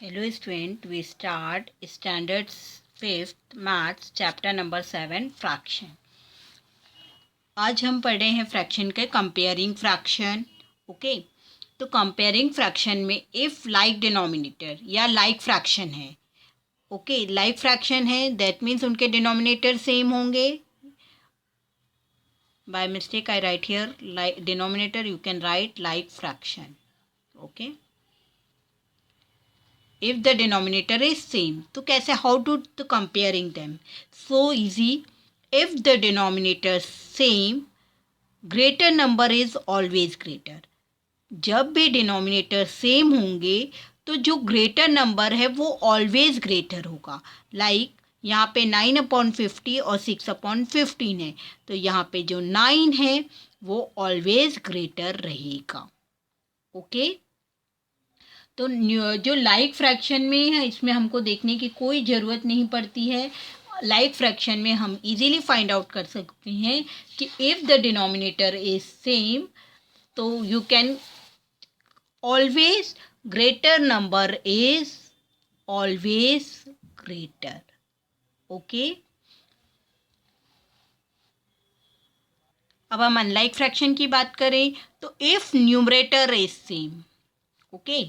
Hello student, we start standard 5th maths chapter number 7 fraction. आज हम पढ़े हैं फ्रैक्शन के कंपेयरिंग फ्रैक्शन. ओके, तो कंपेयरिंग फ्रैक्शन में इफ लाइक डिनोमिनेटर या लाइक फ्रैक्शन है. ओके, लाइक फ्रैक्शन है दैट मीन्स उनके डिनोमिनेटर सेम होंगे. By mistake I right here like denominator, you can write like fraction. Okay, if the denominator is same, तो कैसे, how to comparing them? So easy. If the denominator same, greater number is always greater. जब भी denominator same होंगे तो जो greater number है वो always greater होगा. लाइक यहाँ पे 9/50 और 6/15 है, तो यहाँ पे जो 9 है वो ऑलवेज ग्रेटर रहेगा. ओके, तो जो लाइक फ्रैक्शन में है इसमें हमको देखने की कोई ज़रूरत नहीं पड़ती है. लाइक फ्रैक्शन में हम इजीली फाइंड आउट कर सकते हैं कि if the denominator is same तो you can always greater number is always greater. Okay, अब हम अनलाइक फ्रैक्शन की बात करें तो if numerator is same, okay,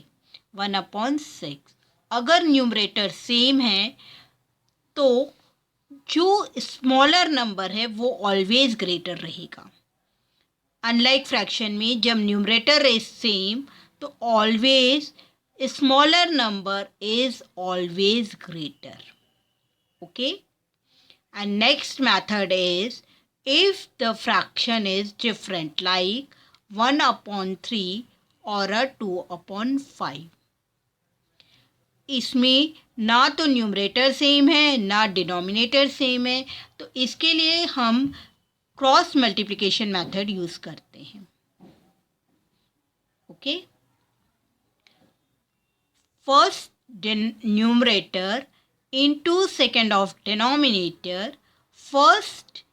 1/6, अगर न्यूमरेटर सेम है तो जो स्मॉलर नंबर है वो ऑलवेज ग्रेटर रहेगा. अनलाइक फ्रैक्शन में जब न्यूमरेटर इज सेम तो always smaller number is always greater. Okay, and next method is if the fraction is different like 1/3 और 2/5. इसमें ना तो न्यूमरेटर सेम है ना डिनोमिनेटर सेम है, तो इसके लिए हम क्रॉस मल्टीप्लिकेशन मेथड यूज़ करते हैं. Okay, first numerator into second of denominator, first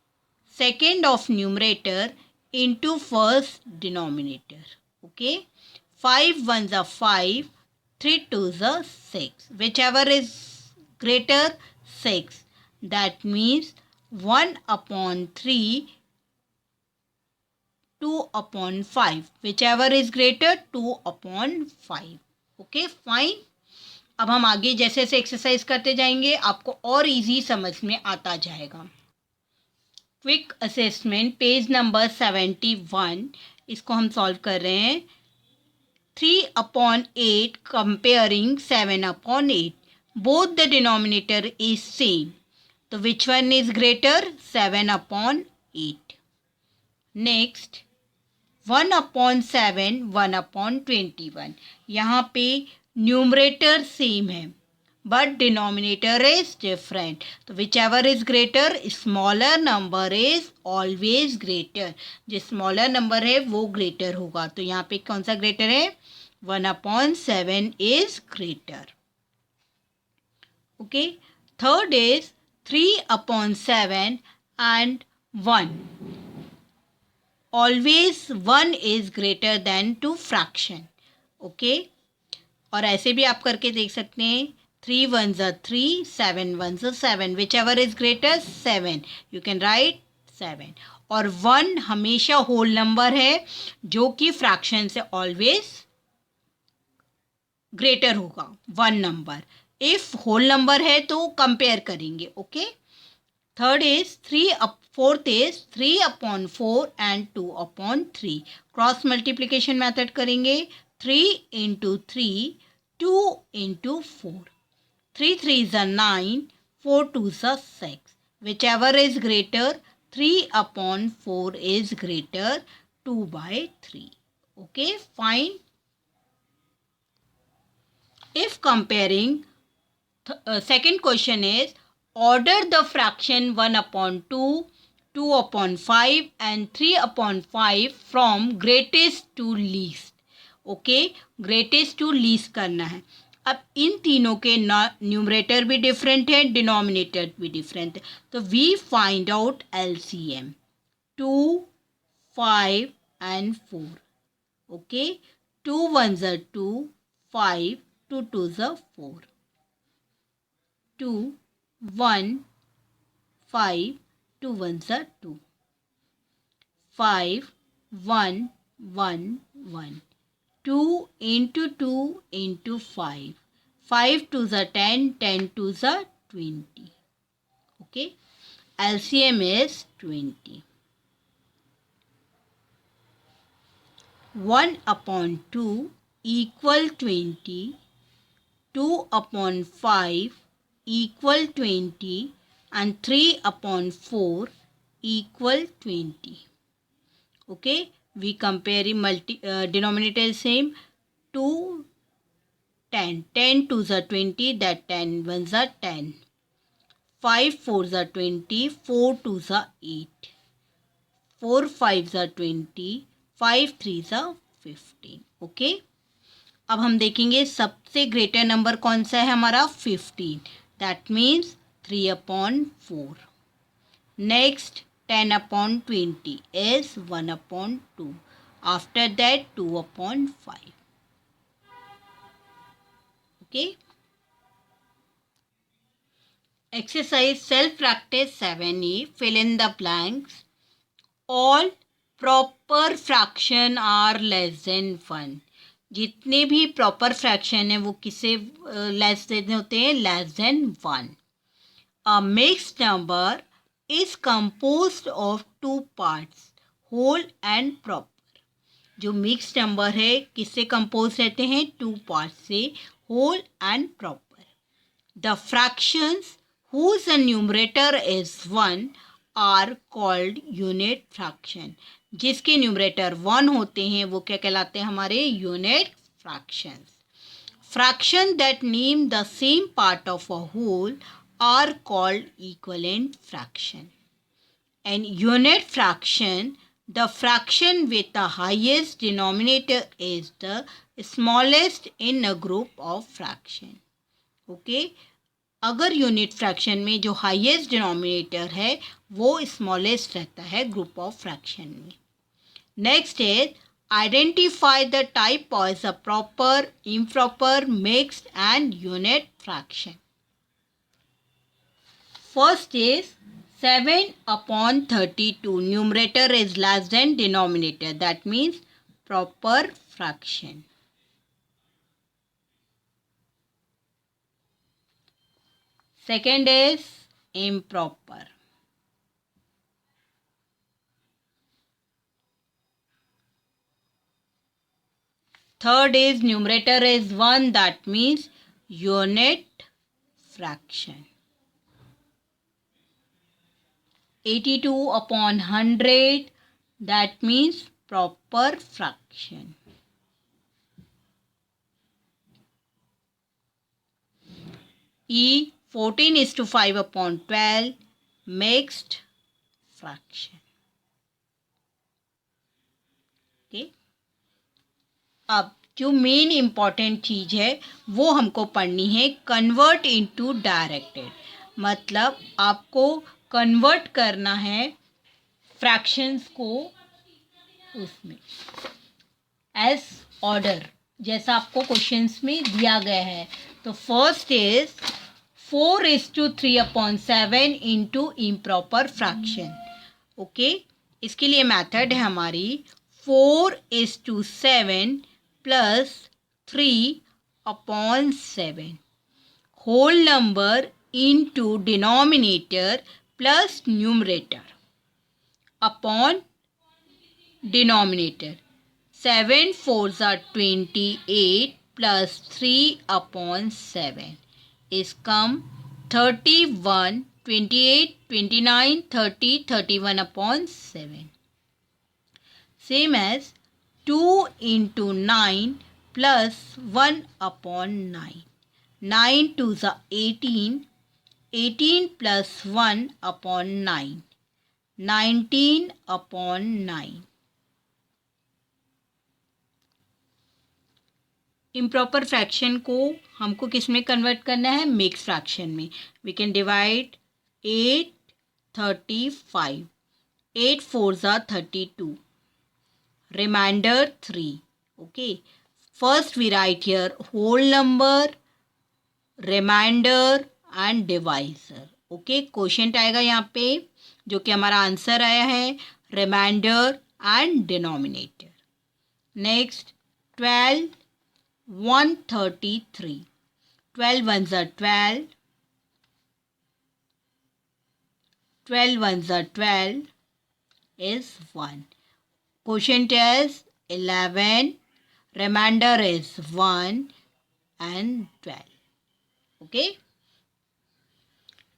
second of numerator into first denominator. Okay, 5 1s are 5, 3 2s are 6, whichever is greater 6, that means 1/3 2/5, whichever is greater 2/5. Okay fine. अब हम आगे जैसे जैसे exercise करते जाएंगे आपको और इजी समझ में आता जाएगा. क्विक असेसमेंट पेज नंबर 71, इसको हम सॉल्व कर रहे हैं. 3/8 comparing 7/8. Both the denominator is same. So which one is greater? 7/8. Next, 1/7 1/21. यहाँ पे न्यूमरेटर सेम है बट डिनोमिनेटर इज डिफरेंट, तो which ever is greater, smaller number is always greater. जो स्मॉलर नंबर है वो ग्रेटर होगा, तो यहाँ पे कौन सा ग्रेटर है? 1/7 is greater. Okay, third is 3/7 and 1. Always 1 is greater than 2 fraction. Okay, और ऐसे भी आप करके देख सकते हैं. 3 1s are 3, 7 1s are 7, whichever is greater 7, you can write 7. और 1 हमेशा होल नंबर है जो कि फ्रैक्शन से ऑलवेज ग्रेटर होगा 1 नंबर. इफ होल नंबर है तो कंपेयर करेंगे. Okay, third is 4th is 3/4 and 2/3. Cross multiplication method करेंगे. 3 into 3, 2 into 4. 3 3s are 9, 4 2s are 6. Whichever is greater, 3/4 is greater 2/3. Okay, fine. If comparing, second question is order the fraction 1/2, 2/5 and 3/5 from greatest to least. Okay, greatest to least करना है. अब इन तीनों के numerator भी different है, denominator भी different है, तो we find out LCM 2 5 and 4. Okay, 2 1s are 2, 5 2 2s are 4. 2 1 5 2 1s are 2. 5 1 1 1. 2 into 2 into 5. 5 2s are 10, 10 2s are 20. Okay, LCM is 20. 1 upon 2 equal 20. 2 upon 5 equal 20 and 3 upon 4 equal 20. Okay, we compare denominator is same. 2 10, 10 2s are 20, that 10 1s are 10. 5 4s are 20, 4 2s are 8. 4 5s are 20, 5 3s are 15. Okay, अब हम देखेंगे सबसे greater number कौन सा है हमारा 15. That means 3 upon 4. Next 10 upon 20 is 1 upon 2. After that 2 upon 5. Okay. Exercise self practice 7e. Fill in the blanks. All proper fraction are less than 1. जितने भी प्रॉपर फ्रैक्शन है वो किसे लेस देन होते हैं, less than 1. A mixed number is composed of two parts, whole and proper. जो mixed number है किससे कंपोज रहते हैं, 2 पार्ट से, whole and proper. The fractions whose numerator is 1 are called unit fraction. जिसके numerator 1 होते हैं वो क्या कहलाते हैं हमारे unit fractions. Fraction that name the same part of a whole are called equivalent fraction. And unit fraction, the fraction with the highest denominator is the smallest in a group of fraction. Okay, अगर unit fraction में जो highest denominator है वो smallest रहता है group of fraction में. Next is identify the type of a proper, improper, mixed and unit fraction. First is 7 upon 32. Numerator is less than denominator. That means proper fraction. Second is improper. Third is numerator is 1. That means unit fraction. 82 upon 100, that means proper fraction. E 14 is to 5 upon 12, mixed fraction. Okay. अब जो main important चीज़ है वो हमको पढ़नी है convert into directed. मतलब आपको convert करना है फ्रैक्शंस को उसमें एज ऑर्डर, जैसा आपको क्वेश्चंस में दिया गया है. तो first is 4:3 upon 7 into improper fraction. Okay, इसके लिए मेथड है हमारी 4:7 plus 3 upon 7 whole number into denominator plus numerator upon denominator. 7 4s are 28 plus 3 upon 7 is come 31, 28, 29, 30, 31 upon 7. Same as 2 into 9 plus 1 upon 9. 9 2s are 18. 18 plus 1 upon 9. 19 upon 9. Improper fraction को हमको किस में convert करना है, mix fraction में. We can divide 8 35. 8 4s are 32. Remainder 3. Okay, First we write here whole number, remainder and divisor. Okay, quotient आएगा यहाँ पे जो कि हमारा आंसर आया है, remainder and denominator. Next 12 133. 12 ones are 12. 12 ones are 12 is 1. Quotient is 11. Remainder is 1 and 12. Okay.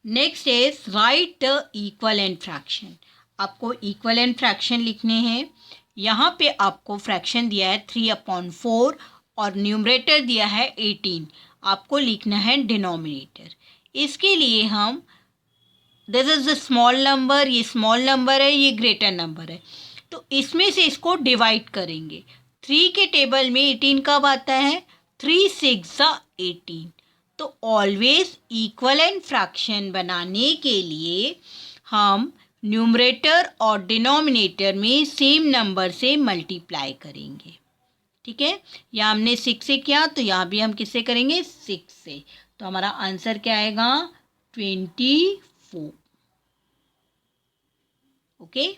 Next is right the equivalent fraction. आपको equivalent fraction लिखने हैं. यहाँ पे आपको फ्रैक्शन दिया है 3/4 और न्यूमरेटर दिया है 18. आपको लिखना है डिनोमिनेटर. इसके लिए हम this is the small number, ये स्मॉल नंबर है, ये ग्रेटर नंबर है, तो इसमें से इसको डिवाइड करेंगे. 3 के टेबल में 18 कब आता है? 3 6 18. तो ऑलवेज इक्वलेंट फ्रैक्शन बनाने के लिए हम न्यूमरेटर और डिनोमिनेटर में सेम नंबर से मल्टीप्लाई करेंगे. ठीक है, यहाँ हमने 6 से किया तो यहाँ भी हम किससे करेंगे? 6 से. तो हमारा आंसर क्या आएगा? 24. ओके,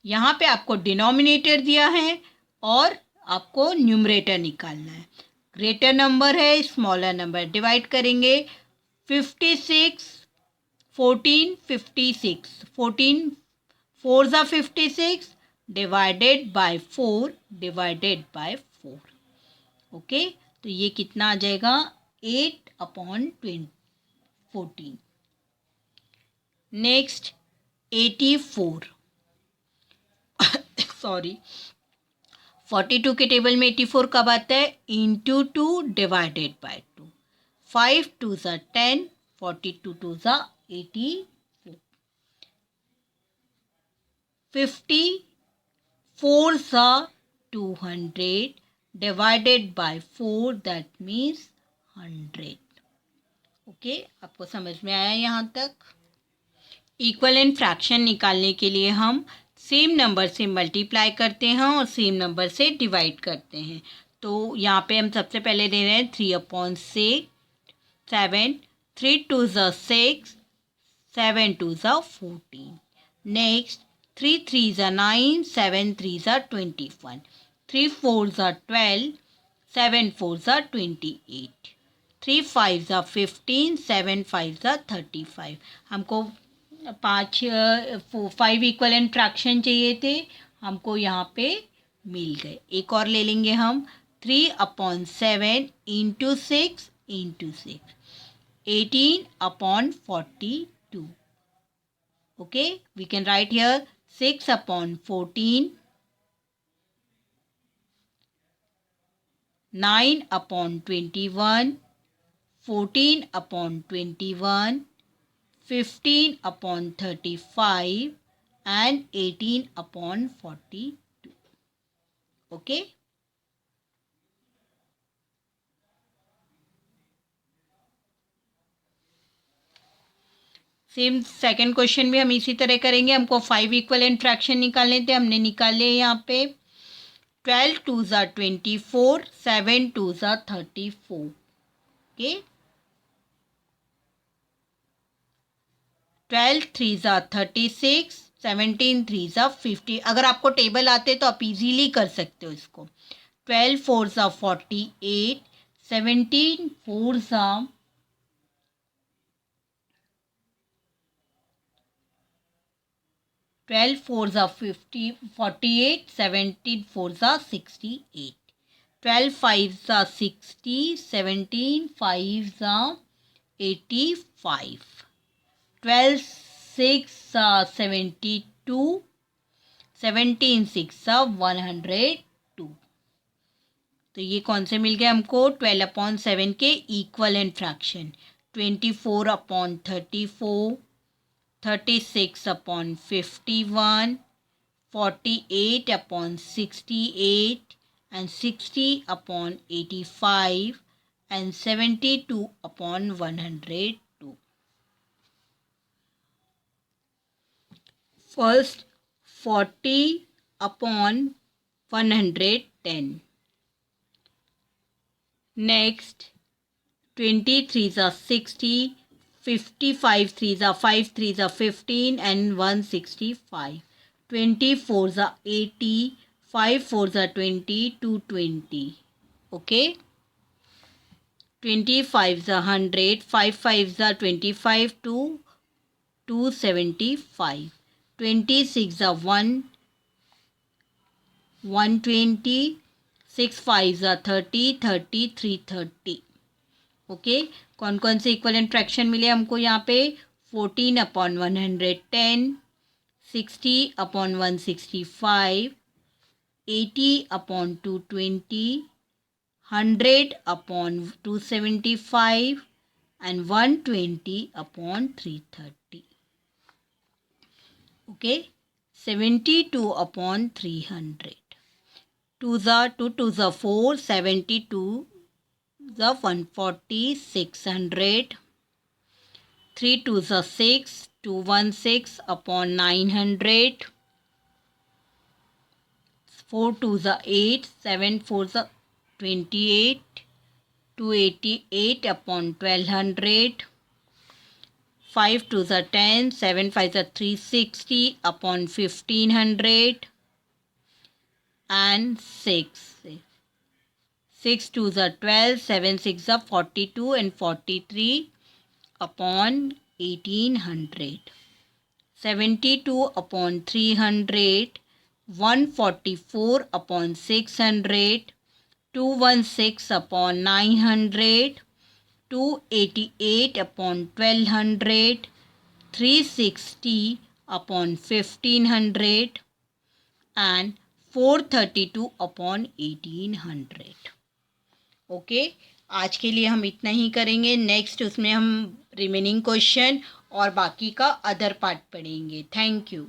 यहाँ पे आपको डिनोमिनेटर दिया है और आपको न्यूमरेटर निकालना है. ग्रेटर नंबर है, स्मॉलर नंबर. डिवाइड करेंगे 56 14 56. 14 4 56 divided by 4 divided by 4. Okay, तो ये कितना आ जाएगा? 8/14. नेक्स्ट 84. सॉरी, 42 के टेबल में 84 कब आता है? Into 2 divided by 2. 5 2 10, 42 2 84. 54 200 divided by 4, that means 100. Okay, आपको समझ में आया यहाँ तक? इक्वलेंट फ्रैक्शन निकालने के लिए हम सेम नंबर से मल्टीप्लाई करते हैं और सेम नंबर से डिवाइड करते हैं. तो यहाँ पे हम सबसे पहले ले रहे हैं 3/6 7. 3 2 6, 7 2 14. नेक्स्ट 3 3 9, 7 3 21. 3 4 12, 7 4 28. 3 5 15, 7 5 35. हमको 5 इक्वलेंट फ्रैक्शन चाहिए थे, हमको यहाँ पे मिल गए. एक और ले लेंगे हम. 3/7 into 6 into 6, 18/42. Okay, we can write here 6/14, 9/21, 14/21, 15/35 and 18/42. Okay. Same second question भी हम इसी तरह करेंगे. हमको 5 इक्वलेंट फ्रैक्शन निकालने थे, हमने निकाले यहाँ पे. 12 2 24, 7 2 34. ओके, 12 3 36, 17 3 50. अगर आपको टेबल आते तो आप इजीली कर सकते हो इसको. 12 4 48, 17 4 12 4 48, 17 4 68. 12 5 60, 17 5 85. 12 6 72, 17 6 102. तो ये कौन से मिल गए हमको? 12/7 के equivalent fraction. 24/34, 36/51, 48/68 and 60/85 and 72/102. First 40/110. Next, 20 threes are 60, 55 threes are 5 threes are 15 and 165. 20 fours are 80, 5 fours are 20, 220. Okay. 20 fives are 100, 5 fives are 25 to 275. 26 are 120, 6 fives are 30, 30, 330. Okay कौन कौन से इक्वल एंड फ्रैक्शन मिले हमको यहाँ पे 14/110, 60/165, 80/220, 100/275 and 120/330. Okay, 72/300. 2s are 2 2s are 4, 72 the 140, 600. 3 2s are 6, 216/900. 4 2s are 8, 7 4s are 28, 288/1200. 5 2s are 10, 7 5s are 360/1500 and 6. 6 2s are 12, 7 6 are 42 and 43/1800. 72/300, 144/600, 216/900, 288/1200, 360/1500 and 432/1800. Okay आज के लिए हम इतना ही करेंगे. नेक्स्ट उसमें हम रिमेनिंग क्वेश्चन और बाकी का अदर पार्ट पढ़ेंगे. Thank you.